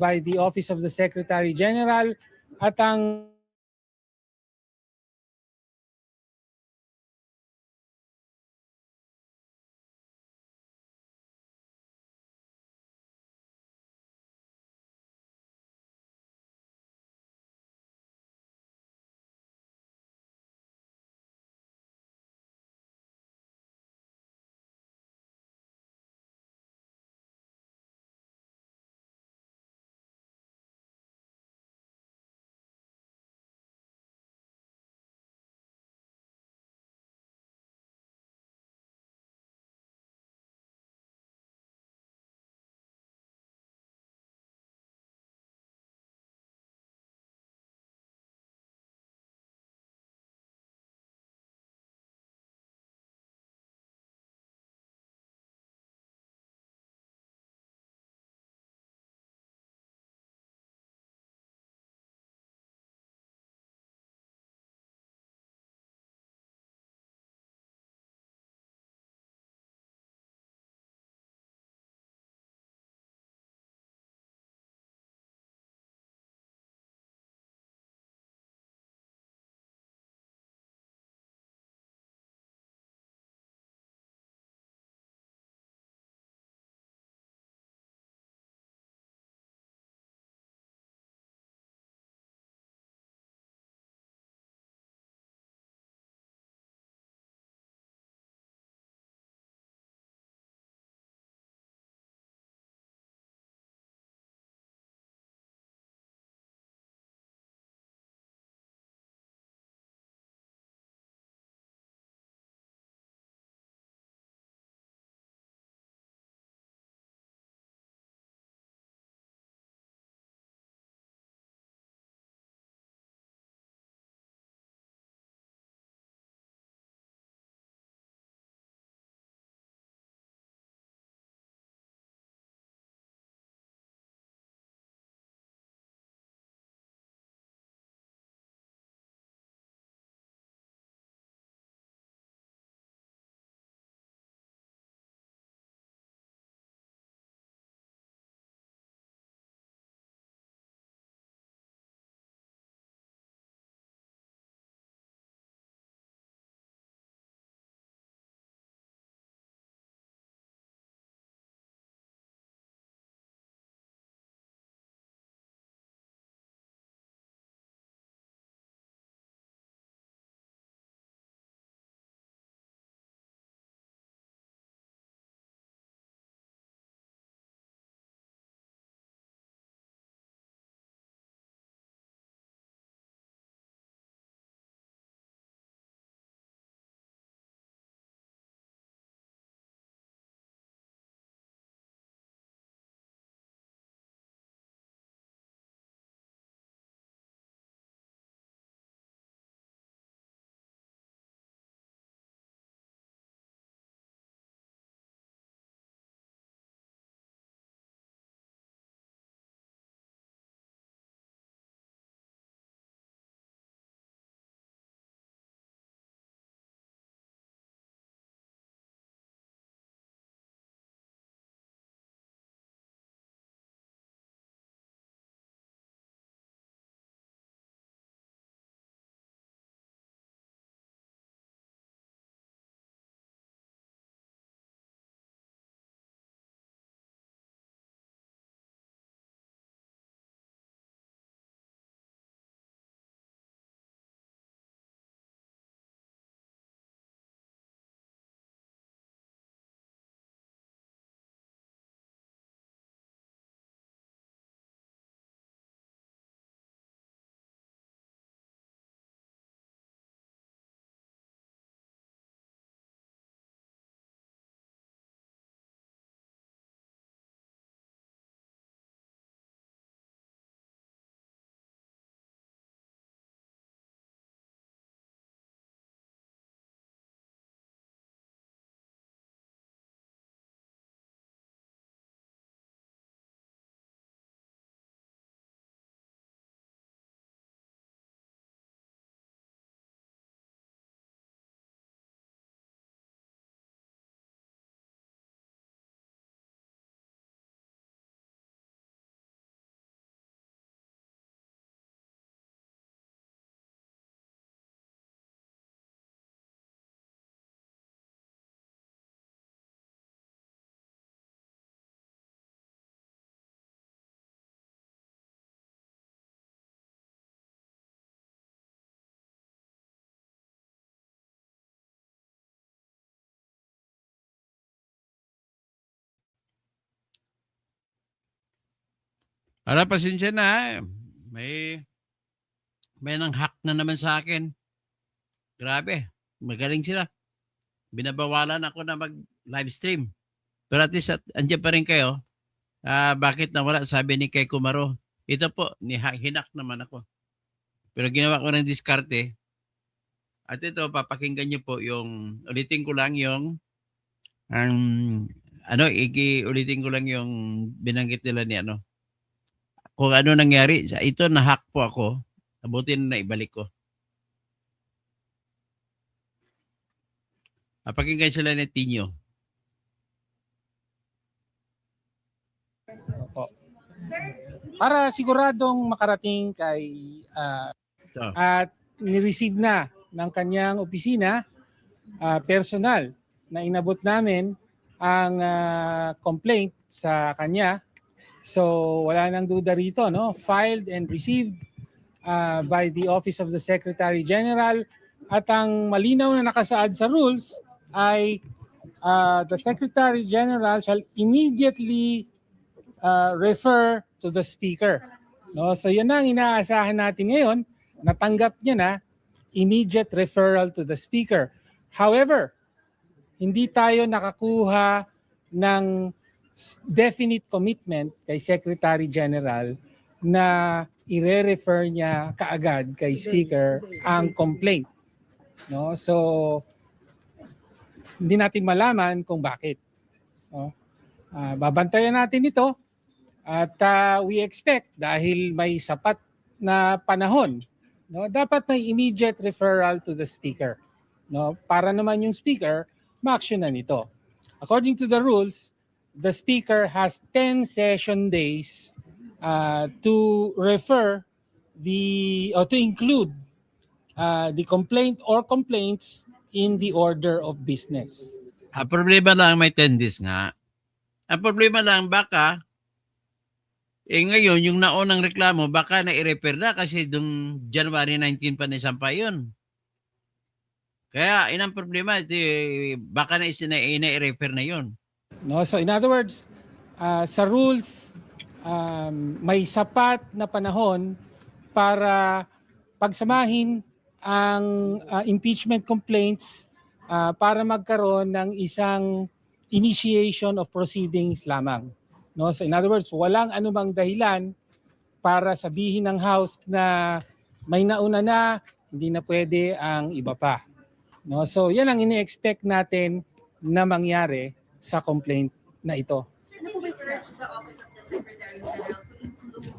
by the Office of the Secretary General at ang Ala, pasensya na. May nang hack na naman sa akin. Grabe. Magaling sila. Binabawalan ako na mag-live stream. Pero at least andyan pa rin kayo. Bakit nawala? Sabi ni Kay Kumaro. Ito po, hinak naman ako. Pero ginawa ko ng diskarte. At ito, papakinggan niyo po yung, ulitin ko lang yung, ulitin ko lang yung binanggit nila ni ano. Kung ano nangyari, ito na-hack po ako. Abuti na ibalik ko. Pakinggan sila ni Tinyo. Para siguradong makarating kay at ni-receive na ng kanyang opisina, personal na inabot namin ang complaint sa kanya. So wala nang duda rito, no? Filed and received by the Office of the Secretary General, at ang malinaw na nakasaad sa rules ay the Secretary General shall immediately refer to the Speaker. No? So yan ang inaasahan natin ngayon. Natanggap niya na immediate referral to the Speaker. However, hindi tayo nakakuha ng definite commitment kay Secretary General na i-refer niya kaagad kay Speaker ang complaint. No? So, hindi natin malaman kung bakit. No? Babantayan natin ito at we expect, dahil may sapat na panahon, no, dapat may immediate referral to the Speaker. No? Para naman yung Speaker, ma-actionan ito. According to the rules, the Speaker has 10 session days to refer to include the complaint or complaints in the order of business. Problema lang, may 10 days nga. Ang problema lang, baka ngayon, yung naunang reklamo, baka na-i-refer na kasi dung January 19 pa naisampa yun. Kaya, inang problema, baka na-i-refer na yun. No, so in other words, sa rules, may sapat na panahon para pagsamahin ang impeachment complaints para magkaroon ng isang initiation of proceedings lamang. No, so in other words, walang anumang dahilan para sabihin ng House na may nauna na, hindi na pwede ang iba pa. No, so yan ang ini-expect natin na mangyari sa complaint na ito. Sir, ano po ba stretch the Office of the Secretary General to include the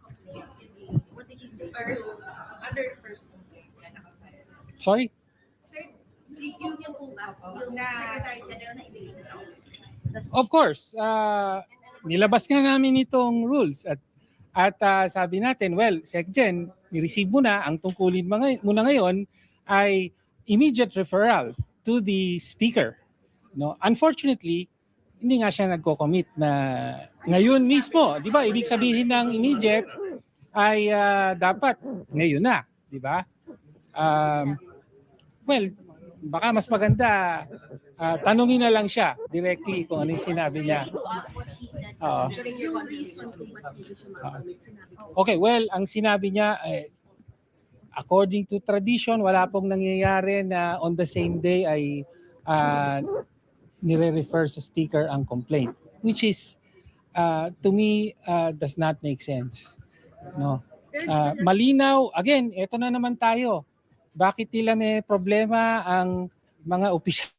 complaint in the, what did you say? Under first complaint na nakafile. Sorry? Sir, yung po ba, yung Secretary General na ibigay na sa office? Of course, nilabas nga namin itong rules at sabi natin, well, SecGen, ni-receive mo na, ang tungkulin mo na ngayon ay immediate referral to the Speaker. No, unfortunately, hindi nga siya nagko-commit na ngayon mismo, 'di ba? Ibig sabihin ng immediate ay dapat ngayon na, 'di ba? Well, baka mas maganda tanungin na lang siya directly kung ano yung sinabi niya. Okay, well, ang sinabi niya according to tradition, wala pong nangyayari na on the same day ay nire-refer sa Speaker ang complaint, which is to me does not make sense. No. Malinaw, again, eto na naman tayo. Bakit nila may problema ang mga opisyal